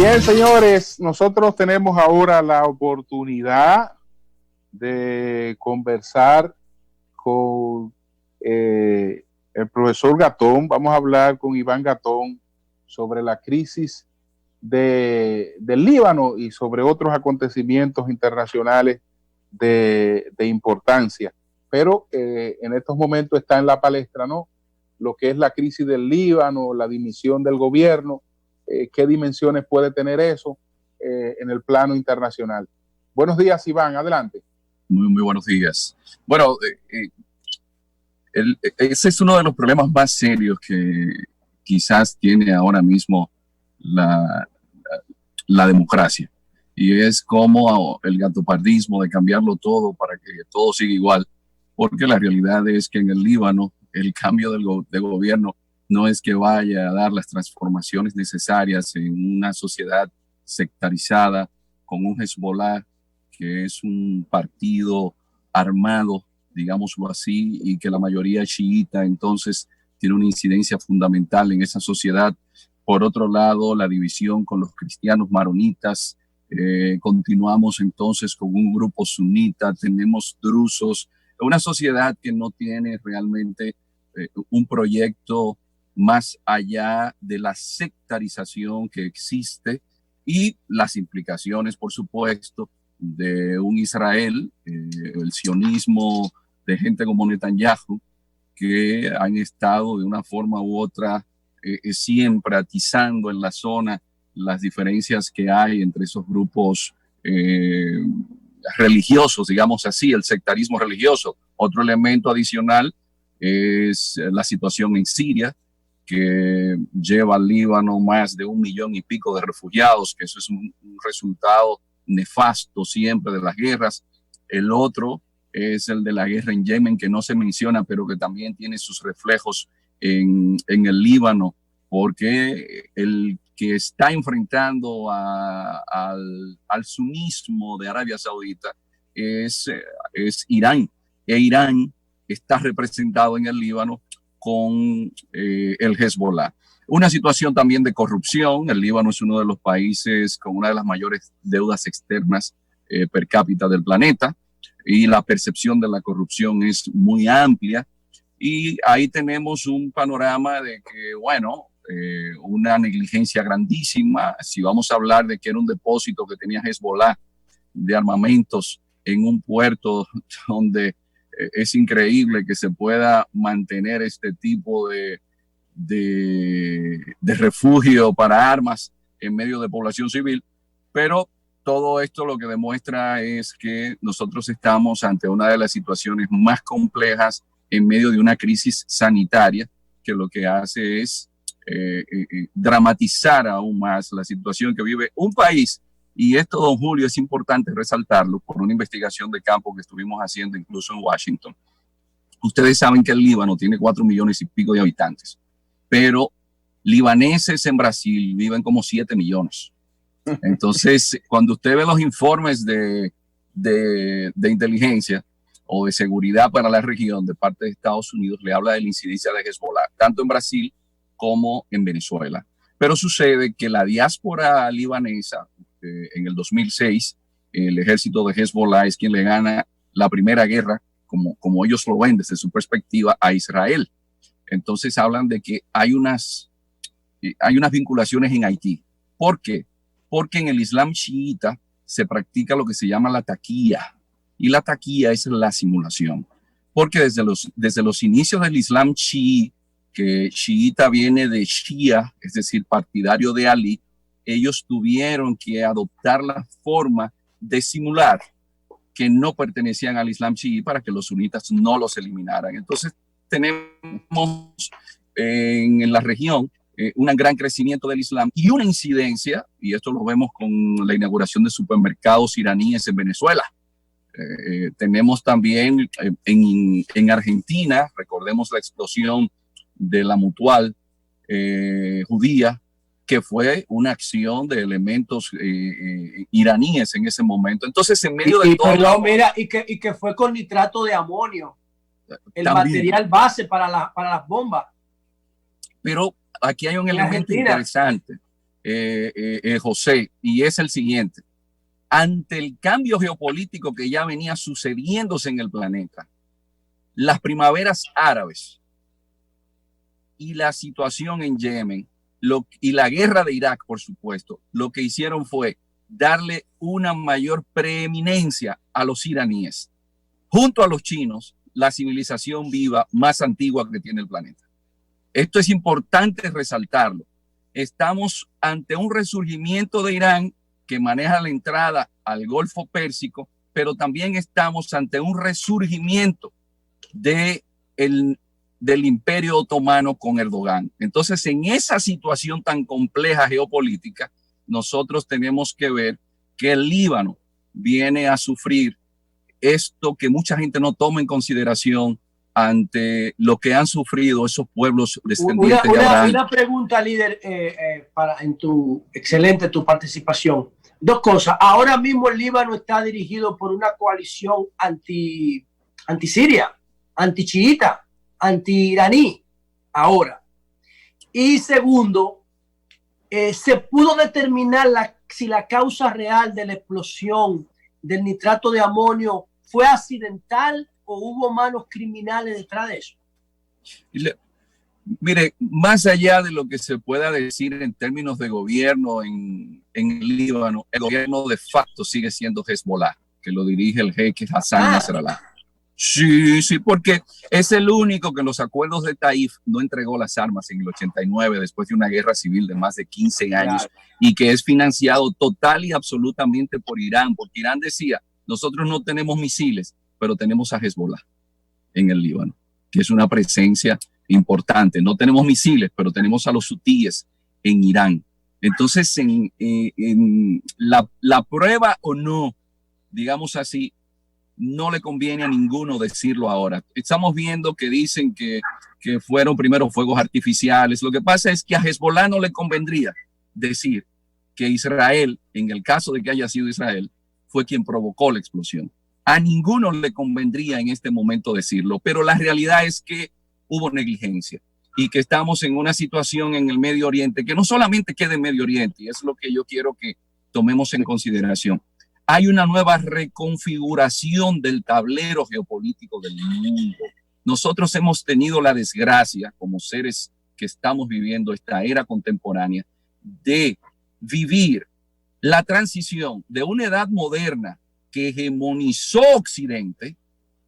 Bien, señores, nosotros tenemos ahora la oportunidad de conversar con el profesor Gatón. Vamos a hablar con Iván Gatón sobre la crisis del Líbano y sobre otros acontecimientos internacionales de importancia. Pero en estos momentos está en la palestra, ¿no? Lo que es la crisis del Líbano, la dimisión del gobierno, qué dimensiones puede tener eso en el plano internacional. Buenos días, Iván, adelante. Muy buenos días. Bueno, ese es uno de los problemas más serios que quizás tiene ahora mismo la democracia. Y es como el gatopardismo de cambiarlo todo para que todo siga igual. Porque la realidad es que en el Líbano el cambio de gobierno no es que vaya a dar las transformaciones necesarias en una sociedad sectarizada con un Hezbollah que es un partido armado, digámoslo así, y que la mayoría es chiita, entonces tiene una incidencia fundamental en esa sociedad. Por otro lado, la división con los cristianos maronitas, continuamos entonces con un grupo sunita, tenemos drusos, una sociedad que no tiene realmente un proyecto más allá de la sectarización que existe y las implicaciones, por supuesto, de un Israel, el sionismo de gente como Netanyahu, que han estado de una forma u otra siempre atizando en la zona las diferencias que hay entre esos grupos religiosos, digamos así, el sectarismo religioso. Otro elemento adicional es la situación en Siria, que lleva al Líbano más de 1 millón y pico de refugiados, que eso es un resultado nefasto siempre de las guerras. El otro es el de la guerra en Yemen, que no se menciona, pero que también tiene sus reflejos en el Líbano, porque el que está enfrentando al sunismo de Arabia Saudita es Irán, e Irán está representado en el Líbano con el Hezbollah. Una situación también de corrupción. El Líbano es uno de los países con una de las mayores deudas externas per cápita del planeta y la percepción de la corrupción es muy amplia. Y ahí tenemos un panorama de que, bueno, una negligencia grandísima. Si vamos a hablar de que era un depósito que tenía Hezbollah de armamentos en un puerto donde es increíble que se pueda mantener este tipo de refugio para armas en medio de población civil, pero todo esto lo que demuestra es que nosotros estamos ante una de las situaciones más complejas en medio de una crisis sanitaria que lo que hace es dramatizar aún más la situación que vive un país. Y esto, don Julio, es importante resaltarlo por una investigación de campo que estuvimos haciendo incluso en Washington. Ustedes saben que el Líbano tiene 4 millones y pico de habitantes, pero libaneses en Brasil viven como 7 millones. Entonces, cuando usted ve los informes de inteligencia o de seguridad para la región de parte de Estados Unidos, le habla de la incidencia de Hezbollah, tanto en Brasil como en Venezuela. Pero sucede que la diáspora libanesa, en el 2006, el ejército de Hezbollah es quien le gana la primera guerra, como ellos lo ven desde su perspectiva, a Israel. Entonces hablan de que hay unas vinculaciones en Haití. ¿Por qué? Porque en el Islam chiita se practica lo que se llama la taquía. Y la taquía es la simulación. Porque desde los inicios del Islam chií, que chiita viene de Shia, es decir, partidario de Ali, ellos tuvieron que adoptar la forma de simular que no pertenecían al Islam chií para que los sunitas no los eliminaran. Entonces tenemos en la región un gran crecimiento del Islam y una incidencia, y esto lo vemos con la inauguración de supermercados iraníes en Venezuela. Tenemos también en Argentina, recordemos la explosión de la Mutual judía, que fue una acción de elementos iraníes en ese momento. Entonces, en medio de todo... Perdón, mira, y que fue con nitrato de amonio, el también, material base para las bombas. Pero aquí hay un elemento interesante. José, y es el siguiente. Ante el cambio geopolítico que ya venía sucediéndose en el planeta, las primaveras árabes y la situación en Yemen y la guerra de Irak, por supuesto, lo que hicieron fue darle una mayor preeminencia a los iraníes, junto a los chinos, la civilización viva más antigua que tiene el planeta. Esto es importante resaltarlo. Estamos ante un resurgimiento de Irán que maneja la entrada al Golfo Pérsico, pero también estamos ante un resurgimiento del Imperio Otomano con Erdogan. Entonces, en esa situación tan compleja geopolítica, nosotros tenemos que ver que el Líbano viene a sufrir esto que mucha gente no toma en consideración ante lo que han sufrido esos pueblos descendientes de Abraham. Una pregunta, líder, en tu excelente tu participación. Dos cosas. Ahora mismo el Líbano está dirigido por una coalición anti-siria, anti-chiita, anti-iraní. Ahora. Y segundo, ¿se pudo determinar si la causa real de la explosión del nitrato de amonio fue accidental o hubo manos criminales detrás de eso? Mire, más allá de lo que se pueda decir en términos de gobierno en el Líbano, el gobierno de facto sigue siendo Hezbollah, que lo dirige el jeque Hassan Nasrallah. Sí, porque es el único que en los acuerdos de Taif no entregó las armas en el 89, después de una guerra civil de más de 15 años, y que es financiado total y absolutamente por Irán, porque Irán decía, nosotros no tenemos misiles, pero tenemos a Hezbollah en el Líbano, que es una presencia importante. No tenemos misiles, pero tenemos a los hutíes en Irán. Entonces, en la prueba o no, digamos así, no le conviene a ninguno decirlo ahora. Estamos viendo que dicen que fueron primero fuegos artificiales. Lo que pasa es que a Hezbollah no le convendría decir que Israel, en el caso de que haya sido Israel, fue quien provocó la explosión. A ninguno le convendría en este momento decirlo, pero la realidad es que hubo negligencia y que estamos en una situación en el Medio Oriente que no solamente queda en Medio Oriente, y es lo que yo quiero que tomemos en consideración. Hay una nueva reconfiguración del tablero geopolítico del mundo. Nosotros hemos tenido la desgracia, como seres que estamos viviendo esta era contemporánea, de vivir la transición de una edad moderna que hegemonizó Occidente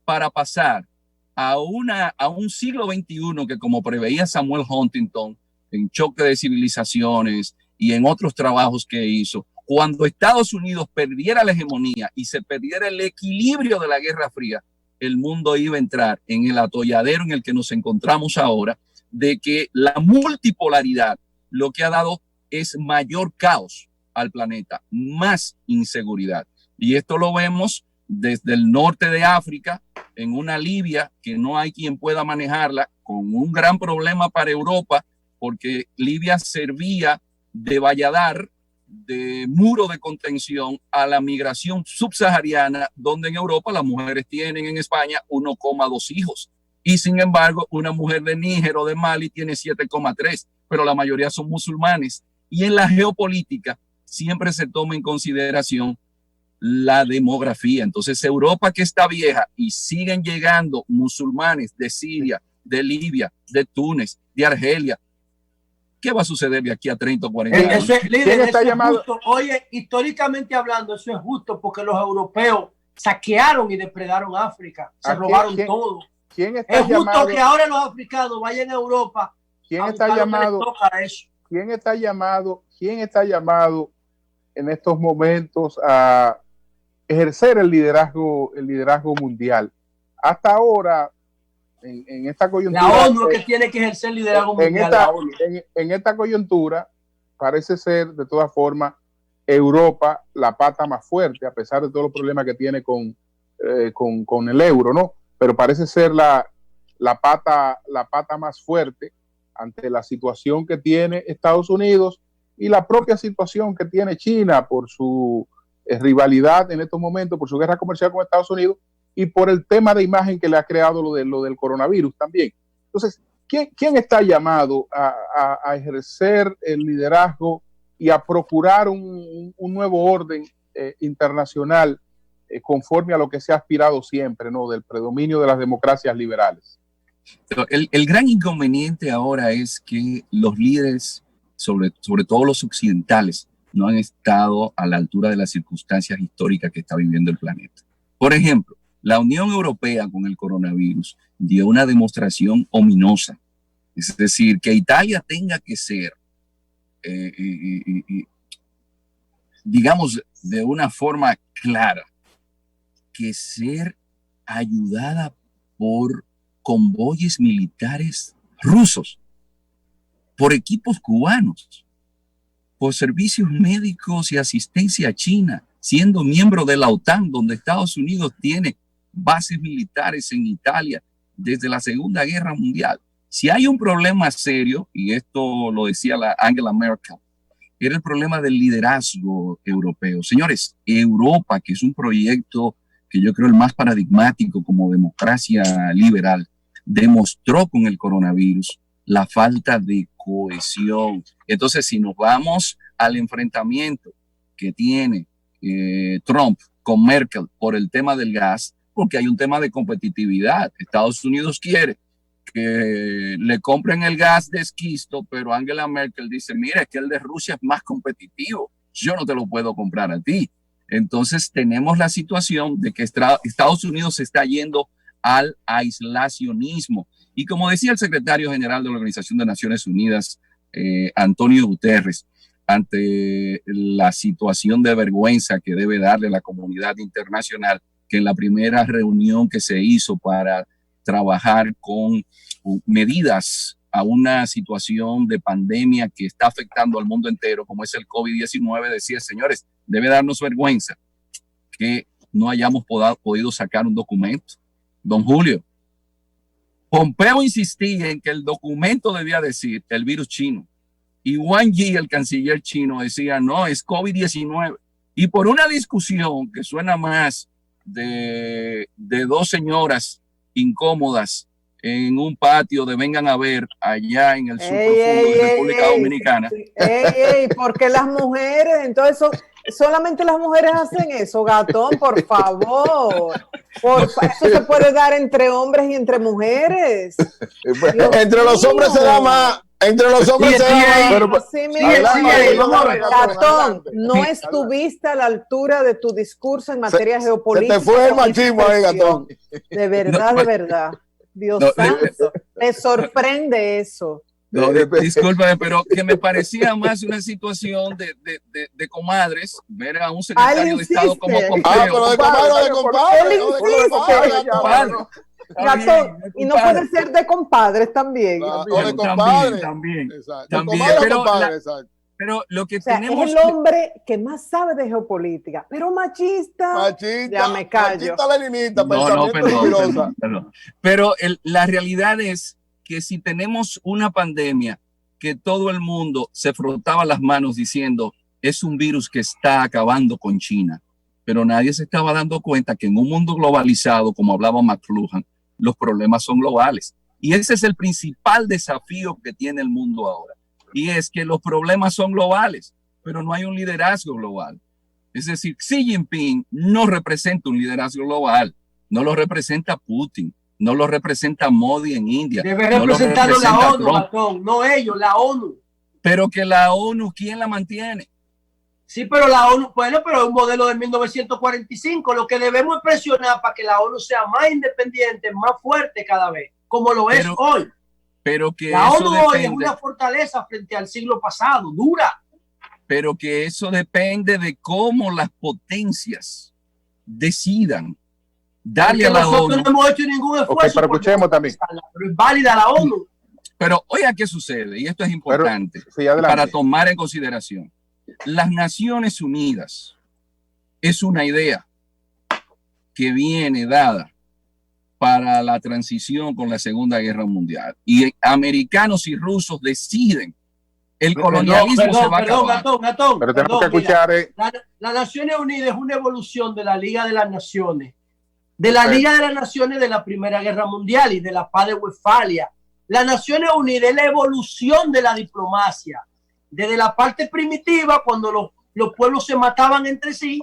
para pasar a un siglo XXI que, como preveía Samuel Huntington en Choque de Civilizaciones y en otros trabajos que hizo, cuando Estados Unidos perdiera la hegemonía y se perdiera el equilibrio de la Guerra Fría, el mundo iba a entrar en el atolladero en el que nos encontramos ahora, de que la multipolaridad lo que ha dado es mayor caos al planeta, más inseguridad. Y esto lo vemos desde el norte de África, en una Libia que no hay quien pueda manejarla, con un gran problema para Europa, porque Libia servía de valladar, de muro de contención a la migración subsahariana, donde en Europa las mujeres tienen en España 1,2 hijos. Y sin embargo, una mujer de Níger o de Mali tiene 7,3, pero la mayoría son musulmanes. Y en la geopolítica siempre se toma en consideración la demografía. Entonces, Europa, que está vieja y siguen llegando musulmanes de Siria, de Libia, de Túnez, de Argelia, ¿qué va a suceder de aquí a 30 o 40 años? Eso es, líder, eso es justo. Oye, históricamente hablando, eso es justo porque los europeos saquearon y depredaron África, se robaron todo. ¿Quién está es justo llamado, que ahora los africanos vayan a Europa. ¿Quién está llamado en estos momentos a ejercer el liderazgo mundial? Hasta ahora, en esta coyuntura, la ONU que tiene que ejercer el liderazgo mundial. En esta coyuntura parece ser, de todas formas, Europa la pata más fuerte, a pesar de todos los problemas que tiene con el euro, ¿no? Pero parece ser la pata más fuerte ante la situación que tiene Estados Unidos y la propia situación que tiene China por su rivalidad en estos momentos, por su guerra comercial con Estados Unidos y por el tema de imagen que le ha creado lo del coronavirus también. Entonces, ¿quién está llamado a ejercer el liderazgo y a procurar un nuevo orden internacional conforme a lo que se ha aspirado siempre, ¿no? Del predominio de las democracias liberales. El gran inconveniente ahora es que los líderes, sobre todo los occidentales, no han estado a la altura de las circunstancias históricas que está viviendo el planeta. Por ejemplo, la Unión Europea con el coronavirus dio una demostración ominosa. Es decir, que Italia tenga que ser, digamos, de una forma clara, que ser ayudada por convoyes militares rusos, por equipos cubanos, por servicios médicos y asistencia a China, siendo miembro de la OTAN, donde Estados Unidos tiene bases militares en Italia desde la Segunda Guerra Mundial. Si hay un problema serio, y esto lo decía Angela Merkel, era el problema del liderazgo europeo. Señores, Europa, que es un proyecto que yo creo el más paradigmático como democracia liberal, demostró con el coronavirus la falta de cohesión. Entonces, si nos vamos al enfrentamiento que tiene Trump con Merkel por el tema del gas, porque hay un tema de competitividad. Estados Unidos quiere que le compren el gas de esquisto, pero Angela Merkel dice, mira, es que el de Rusia es más competitivo, yo no te lo puedo comprar a ti. Entonces tenemos la situación de que Estados Unidos se está yendo al aislacionismo. Y como decía el secretario general de la Organización de Naciones Unidas, Antonio Guterres, ante la situación de vergüenza que debe darle la comunidad internacional, que en la primera reunión que se hizo para trabajar con medidas a una situación de pandemia que está afectando al mundo entero, como es el COVID-19, decía, señores, debe darnos vergüenza que no hayamos podido sacar un documento. Don Julio, Pompeo insistía en que el documento debía decir el virus chino. Y Wang Yi, el canciller chino, decía, no, es COVID-19. Y por una discusión que suena más de dos señoras incómodas en un patio de vengan a ver allá en el sur profundo de República Dominicana. ¿Por qué las mujeres? Entonces, solamente las mujeres hacen eso, Gatón, por favor. Eso se puede dar entre hombres y entre mujeres. Entre los hombres se da más. Entre los hombres se da más. Gatón, no estuviste a la altura de tu discurso en materia geopolítica. Se te fue el machismo ahí, Gatón. De verdad, de verdad. Dios santo, me sorprende eso. No, discúlpame, pero que me parecía más una situación de comadres, ver a un secretario de Estado como Pompeo. Pero de compadre. Gatón, y no puede ser de compadres también. O de compadres. También. Pero lo que tenemos... Es el hombre que más sabe de geopolítica, pero machista. Ya me callo. Machista leninista, perdón. Pero la realidad es que si tenemos una pandemia que todo el mundo se frotaba las manos diciendo es un virus que está acabando con China, pero nadie se estaba dando cuenta que en un mundo globalizado, como hablaba McLuhan, los problemas son globales. Y ese es el principal desafío que tiene el mundo ahora. Y es que los problemas son globales, pero no hay un liderazgo global. Es decir, Xi Jinping no representa un liderazgo global, no lo representa Putin, no lo representa Modi en India. Debe representarlo la ONU, Gastón, no ellos, la ONU. Pero que la ONU, ¿quién la mantiene? Sí, pero la ONU, bueno, pero es un modelo de 1945. Lo que debemos presionar para que la ONU sea más independiente, más fuerte cada vez, como lo es hoy. Pero que la eso ONU depende, hoy es una fortaleza frente al siglo pasado, dura. Pero que eso depende de cómo las potencias decidan darle a la ONU. Nosotros no hemos hecho ningún esfuerzo. Pero escuchemos también. Pero es válida la ONU. Pero oiga qué sucede, y esto es importante para tomar en consideración. Las Naciones Unidas es una idea que viene dada para la transición con la Segunda Guerra Mundial. Y americanos y rusos deciden. El colonialismo se va a acabar. Gatón, pero tenemos que escuchar. Las Naciones Unidas es una evolución de la Liga de las Naciones. De la Liga de las Naciones de la Primera Guerra Mundial y de la Paz de Westfalia. Las Naciones Unidas es la evolución de la diplomacia. desde la parte primitiva, cuando los pueblos se mataban entre sí,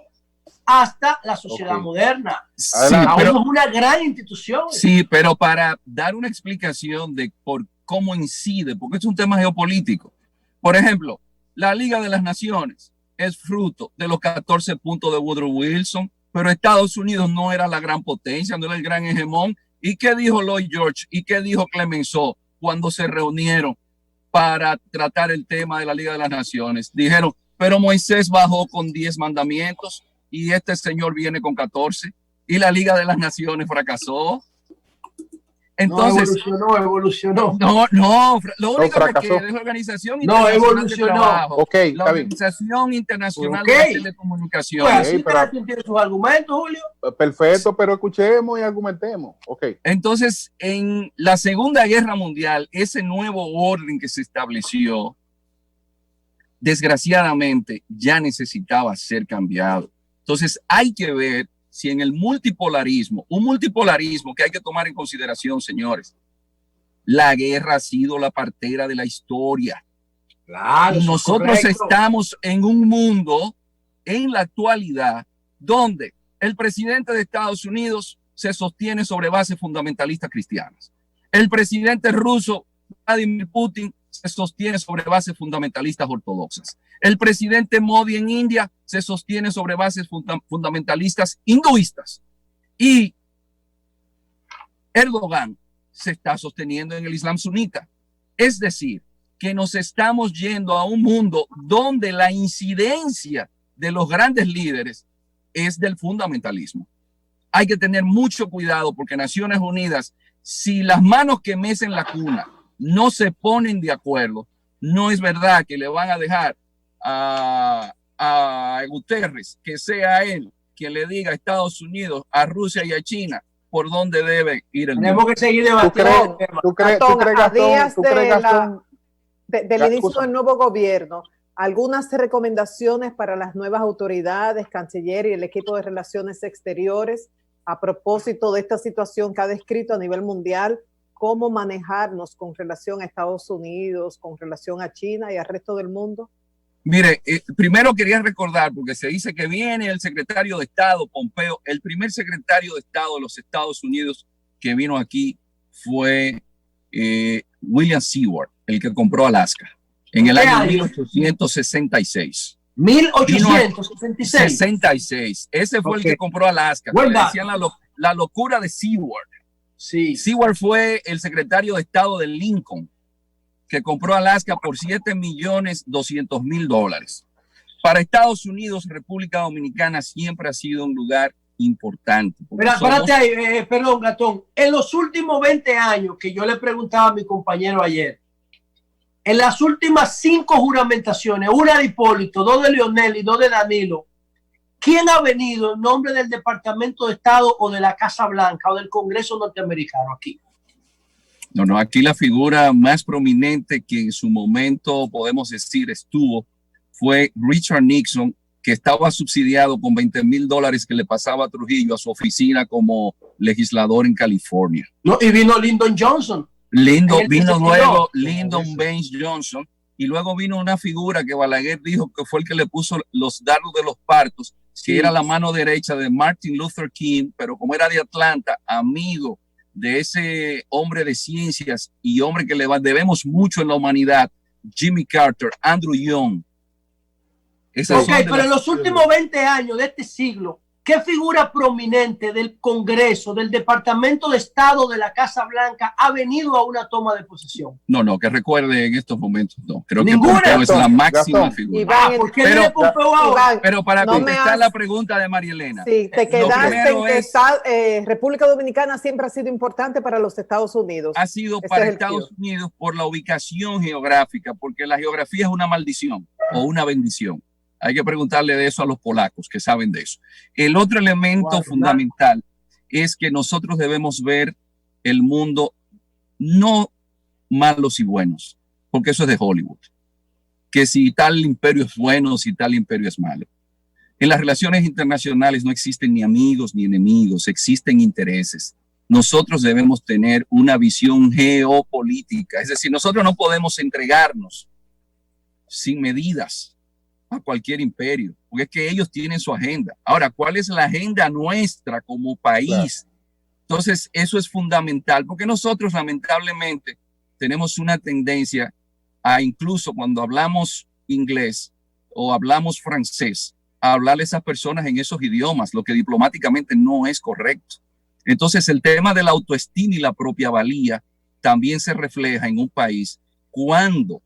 hasta la sociedad moderna. Sí, pero es una gran institución. Sí, pero para dar una explicación de por cómo incide, porque es un tema geopolítico. Por ejemplo, la Liga de las Naciones es fruto de los 14 puntos de Woodrow Wilson, pero Estados Unidos no era la gran potencia, no era el gran hegemón. ¿Y qué dijo Lloyd George? ¿Y qué dijo Clemenceau cuando se reunieron para tratar el tema de la Liga de las Naciones? Dijeron, pero Moisés bajó con 10 mandamientos y este señor viene con 14 y la Liga de las Naciones fracasó. Entonces, evolucionó. No, lo único que queda es la Organización Internacional de Trabajo, la Organización Internacional de Telecomunicaciones. Pues pero tiene sus argumentos, Julio. Perfecto, pero escuchemos y argumentemos. Entonces, en la Segunda Guerra Mundial, ese nuevo orden que se estableció, desgraciadamente, ya necesitaba ser cambiado. Entonces, hay que ver si en el multipolarismo, un multipolarismo que hay que tomar en consideración, señores, la guerra ha sido la partera de la historia. Claro, y nosotros estamos en un mundo en la actualidad donde el presidente de Estados Unidos se sostiene sobre bases fundamentalistas cristianas. El presidente ruso, Vladimir Putin, se sostiene sobre bases fundamentalistas ortodoxas. El presidente Modi en India se sostiene sobre bases fundamentalistas hinduistas. Y Erdogan se está sosteniendo en el Islam sunita. Es decir, que nos estamos yendo a un mundo donde la incidencia de los grandes líderes es del fundamentalismo. Hay que tener mucho cuidado porque Naciones Unidas, si las manos que mecen la cuna no se ponen de acuerdo, no es verdad que le van a dejar a Guterres que sea él quien le diga a Estados Unidos, a Rusia y a China por dónde debe ir el mundo. Tenemos que seguir debatiendo. ¿Tú crees, Gastón? Del inicio del nuevo gobierno, algunas recomendaciones para las nuevas autoridades, canciller y el equipo de relaciones exteriores a propósito de esta situación que ha descrito a nivel mundial, cómo manejarnos con relación a Estados Unidos, con relación a China y al resto del mundo? Mire, primero quería recordar, porque se dice que viene el secretario de Estado, Pompeo. El primer secretario de Estado de los Estados Unidos que vino aquí fue William Seward, el que compró Alaska en el año 1866. 1866. Ese fue el que compró Alaska. Le decían la locura de Seward. Sí. Seward fue el secretario de Estado de Lincoln, que compró Alaska por $7.200.000. Para Estados Unidos, República Dominicana siempre ha sido un lugar importante. Espérate ahí, perdón, Gatón. En los últimos 20 años, que yo le preguntaba a mi compañero ayer, en las últimas 5 juramentaciones, una de Hipólito, 2 de Leonel y 2 de Danilo, ¿quién ha venido en nombre del Departamento de Estado o de la Casa Blanca o del Congreso norteamericano aquí? No, aquí la figura más prominente que en su momento, podemos decir, estuvo, fue Richard Nixon, que estaba subsidiado con $20,000 que le pasaba a Trujillo a su oficina como legislador en California. No, y vino Lyndon Johnson. Vino luego Lyndon Baines Johnson, y luego vino una figura que Balaguer dijo que fue el que le puso los dardos de los partos, que era la mano derecha de Martin Luther King, pero como era de Atlanta, amigo de ese hombre de ciencias y hombre que le debemos mucho en la humanidad, Jimmy Carter, Andrew Young. Pero en los últimos 20 años de este siglo, ¿qué figura prominente del Congreso, del Departamento de Estado, de la Casa Blanca ha venido a una toma de posesión? No, que recuerde en estos momentos, no. Creo que Pompeo es la máxima figura. ¿Por qué viene Pompeo ahora? Pero para contestar la pregunta de María Elena. Sí, te quedaste en que República Dominicana siempre ha sido importante para los Estados Unidos. Ha sido para Estados Unidos por la ubicación geográfica, porque la geografía es una maldición o una bendición. Hay que preguntarle de eso a los polacos que saben de eso. El otro elemento fundamental es que nosotros debemos ver el mundo no malos y buenos, porque eso es de Hollywood. Que si tal imperio es bueno, si tal imperio es malo. En las relaciones internacionales no existen ni amigos ni enemigos, existen intereses. Nosotros debemos tener una visión geopolítica, es decir, nosotros no podemos entregarnos sin medidas a cualquier imperio, porque es que ellos tienen su agenda. Ahora, ¿cuál es la agenda nuestra como país? Claro. Entonces, eso es fundamental, porque nosotros lamentablemente tenemos una tendencia a, incluso cuando hablamos inglés o hablamos francés, a hablarle a esas personas en esos idiomas, lo que diplomáticamente no es correcto. Entonces, el tema de la autoestima y la propia valía también se refleja en un país cuando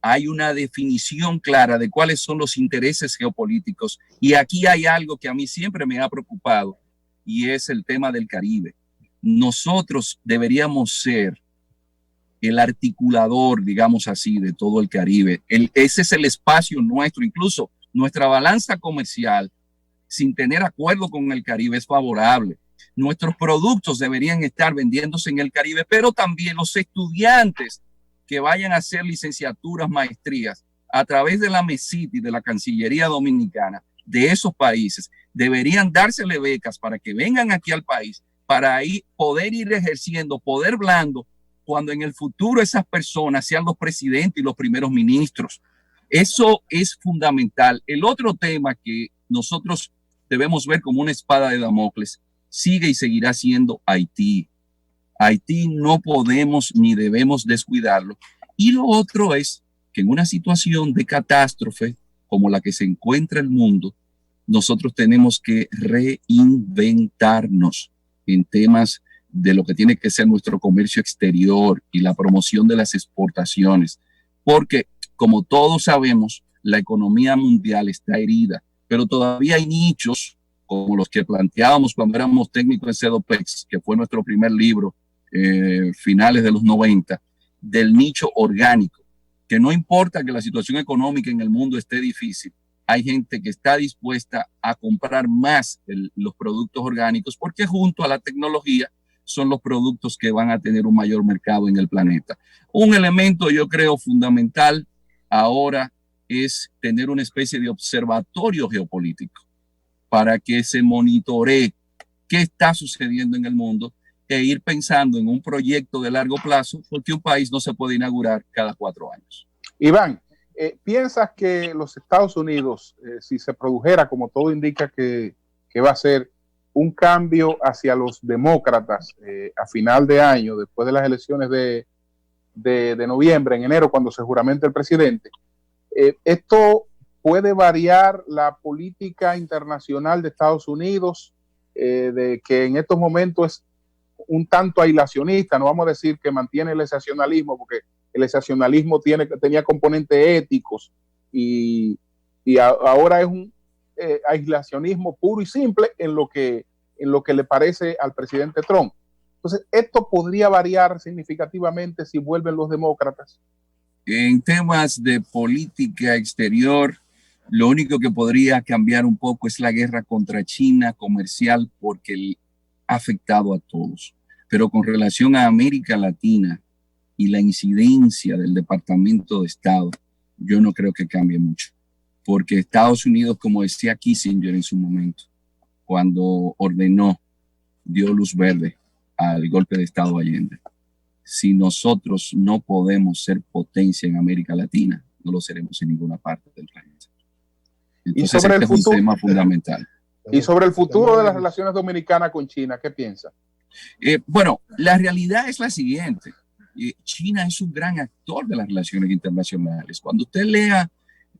hay una definición clara de cuáles son los intereses geopolíticos. Y aquí hay algo que a mí siempre me ha preocupado, y es el tema del Caribe. Nosotros deberíamos ser el articulador, digamos así, de todo el Caribe. Ese es el espacio nuestro. Incluso nuestra balanza comercial, sin tener acuerdo con el Caribe, es favorable. Nuestros productos deberían estar vendiéndose en el Caribe, pero también los estudiantes que vayan a hacer licenciaturas, maestrías a través de la MESIT y de la Cancillería Dominicana de esos países, deberían dársele becas para que vengan aquí al país, para ahí poder ir ejerciendo poder blando cuando en el futuro esas personas sean los presidentes y los primeros ministros. Eso es fundamental. El otro tema que nosotros debemos ver como una espada de Damocles sigue y seguirá siendo Haití. Haití no podemos ni debemos descuidarlo. Y lo otro es que en una situación de catástrofe como la que se encuentra el mundo, nosotros tenemos que reinventarnos en temas de lo que tiene que ser nuestro comercio exterior y la promoción de las exportaciones. Porque, como todos sabemos, la economía mundial está herida, pero todavía hay nichos como los que planteábamos cuando éramos técnicos en CEDOPEX, que fue nuestro primer libro, finales de los 90, del nicho orgánico, que no importa que la situación económica en el mundo esté difícil, hay gente que está dispuesta a comprar más los productos orgánicos porque junto a la tecnología son los productos que van a tener un mayor mercado en el planeta. Un elemento, yo creo, fundamental ahora es tener una especie de observatorio geopolítico para que se monitoree qué está sucediendo en el mundo e ir pensando en un proyecto de largo plazo, porque un país no se puede inaugurar cada 4 años. Iván, ¿piensas que los Estados Unidos, si se produjera, como todo indica que va a ser, un cambio hacia los demócratas a final de año, después de las elecciones de noviembre, en enero, cuando se juramenta el presidente, esto puede variar la política internacional de Estados Unidos, de que en estos momentos es un tanto aislacionista? No vamos a decir que mantiene el excepcionalismo, porque el excepcionalismo tenía componentes éticos y ahora es un aislacionismo puro y simple en lo que le parece al presidente Trump. Entonces, esto podría variar significativamente si vuelven los demócratas. En temas de política exterior, lo único que podría cambiar un poco es la guerra contra China comercial, porque ha afectado a todos. Pero con relación a América Latina y la incidencia del Departamento de Estado, yo no creo que cambie mucho. Porque Estados Unidos, como decía Kissinger en su momento, cuando dio luz verde al golpe de Estado Allende, si nosotros no podemos ser potencia en América Latina, no lo seremos en ninguna parte del planeta. Entonces, este es un tema fundamental. Y sobre el futuro de las relaciones dominicanas con China, ¿qué piensa? Bueno, la realidad es la siguiente. China es un gran actor de las relaciones internacionales. Cuando usted lea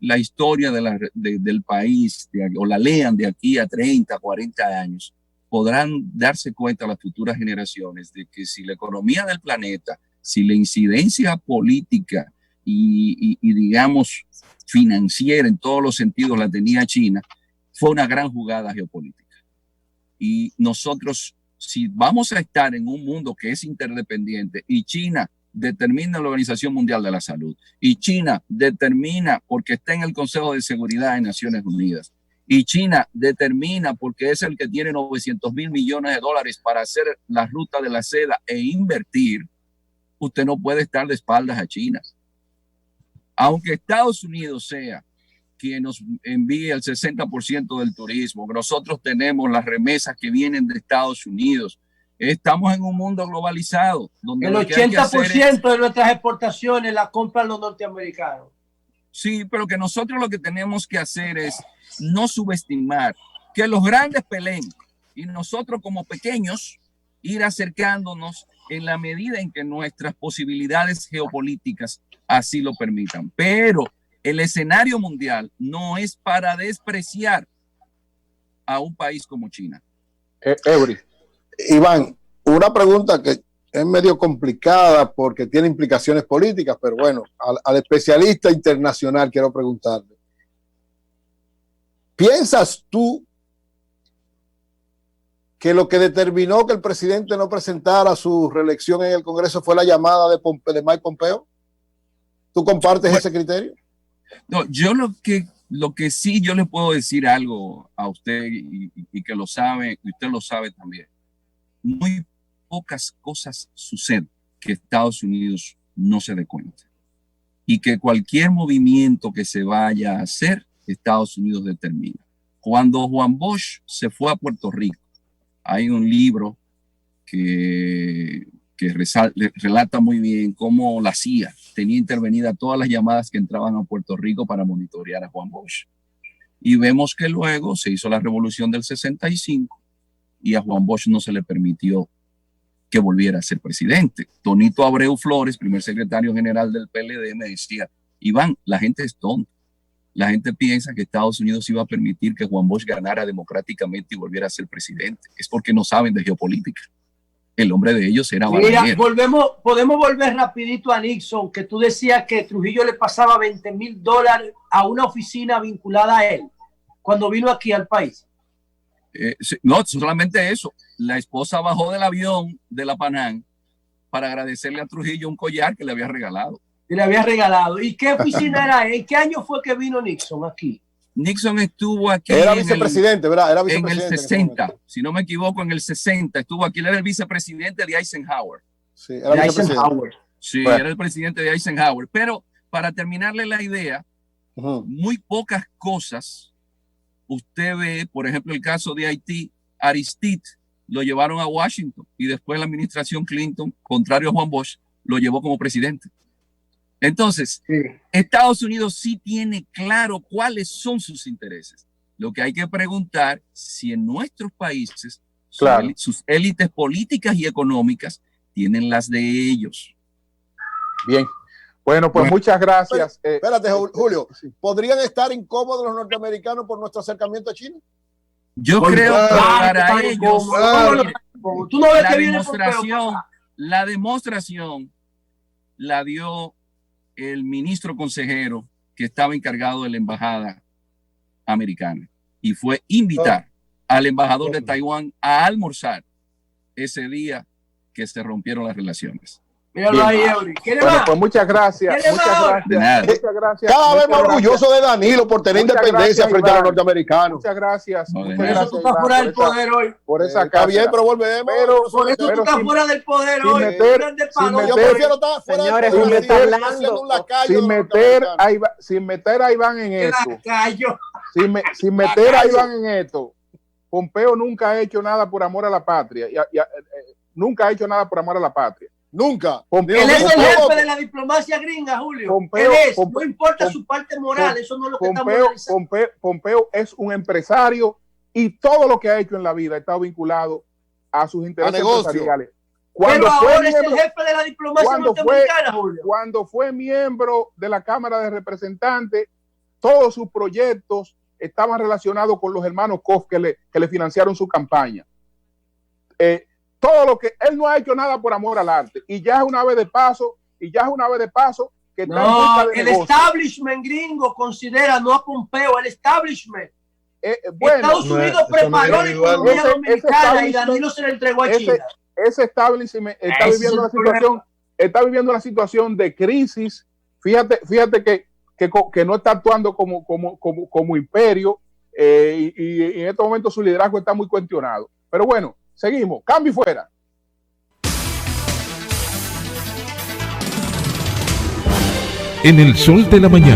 la historia del país, o la lean de aquí a 30, 40 años, podrán darse cuenta las futuras generaciones de que si la economía del planeta, si la incidencia política y digamos financiera en todos los sentidos la tenía China, fue una gran jugada geopolítica. Y nosotros, si vamos a estar en un mundo que es interdependiente y China determina la Organización Mundial de la Salud y China determina porque está en el Consejo de Seguridad de Naciones Unidas y China determina porque es el que tiene 900,000 millones de dólares para hacer la ruta de la seda e invertir, usted no puede estar de espaldas a China. Aunque Estados Unidos sea quien nos envíe el 60% del turismo, nosotros tenemos las remesas que vienen de Estados Unidos. Estamos en un mundo globalizado. Donde el 80% de nuestras exportaciones las compran los norteamericanos. Sí, pero que nosotros lo que tenemos que hacer es no subestimar, que los grandes peleen y nosotros como pequeños ir acercándonos en la medida en que nuestras posibilidades geopolíticas así lo permitan. Pero el escenario mundial no es para despreciar a un país como China. Iván, una pregunta que es medio complicada porque tiene implicaciones políticas, pero bueno, al especialista internacional quiero preguntarle. ¿Piensas tú que lo que determinó que el presidente no presentara su reelección en el Congreso fue la llamada de Mike Pompeo? ¿Tú compartes ese criterio? No, yo lo que sí yo le puedo decir algo a usted y que lo sabe, y usted lo sabe también. Muy pocas cosas suceden que Estados Unidos no se dé cuenta. Y que cualquier movimiento que se vaya a hacer, Estados Unidos determina. Cuando Juan Bosch se fue a Puerto Rico, hay un libro que relata muy bien cómo la CIA tenía intervenida todas las llamadas que entraban a Puerto Rico para monitorear a Juan Bosch. Y vemos que luego se hizo la revolución del 65 y a Juan Bosch no se le permitió que volviera a ser presidente. Tonito Abreu Flores, primer secretario general del PLD, me decía, Iván, la gente es tonta. La gente piensa que Estados Unidos iba a permitir que Juan Bosch ganara democráticamente y volviera a ser presidente. Es porque no saben de geopolítica. El hombre de ellos era Balaguer. Podemos volver rapidito a Nixon, que tú decías que Trujillo le pasaba $20,000 a una oficina vinculada a él cuando vino aquí al país. No, solamente eso. La esposa bajó del avión de la Panam para agradecerle a Trujillo un collar que le había regalado. ¿Y qué oficina era? ¿En qué año fue que vino Nixon aquí? Nixon estuvo aquí. Era vicepresidente, ¿verdad? Era vicepresidente en el 60, si no me equivoco, en el 60 estuvo aquí. Él era el vicepresidente de Eisenhower. Sí, era Eisenhower. Sí, bueno. Era el presidente de Eisenhower. Pero para terminarle la idea, muy pocas cosas usted ve, por ejemplo, el caso de Haití, Aristide lo llevaron a Washington y después la administración Clinton, contrario a Juan Bosch, lo llevó como presidente. Entonces, Estados Unidos sí tiene claro cuáles son sus intereses. Lo que hay que preguntar si en nuestros países sus élites políticas y económicas tienen las de ellos. Bien. Bueno, pues muchas gracias. Espérate, Julio. ¿Podrían estar incómodos los norteamericanos por nuestro acercamiento a China? Yo creo que para ellos tú no ves que viene la demostración la dio el ministro consejero que estaba encargado de la embajada americana y fue invitar al embajador de Taiwán a almorzar ese día que se rompieron las relaciones. Míralo ahí, Eury. Bueno, pues muchas gracias. Muchas gracias. Cada vez más orgulloso de Danilo por tener independencia frente a los norteamericanos. Muchas gracias. Por eso tú estás fuera del poder hoy. Por esa está bien, pero volvemos. Por eso tú estás fuera del poder hoy. Yo prefiero estar fuera del poder. Sin meter a Iván en esto. Sin meter a Iván en esto. Pompeo nunca ha hecho nada por amor a la patria. Nunca ha hecho nada por amor a la patria. Nunca. Él es el jefe de la diplomacia gringa, Julio. No importa su parte moral, eso no es lo que estamos analizando. Pompeo es un empresario y todo lo que ha hecho en la vida está vinculado a sus intereses empresariales. Pero ahora es el jefe de la diplomacia norteamericana, Julio. Cuando fue miembro de la Cámara de Representantes, todos sus proyectos estaban relacionados con los hermanos Koch que le financiaron su campaña. Todo lo que él no ha hecho nada por amor al arte y ya es una vez de paso que está en busca de el establishment gringo considera no a Pompeo, el establishment. Estados Unidos preparó la economía dominicana y Danilo se la entregó a China. Ese establishment está viviendo una situación de crisis. Fíjate que no está actuando como imperio y en estos momentos su liderazgo está muy cuestionado. Pero bueno, seguimos. Cambio y fuera. En el sol de la mañana.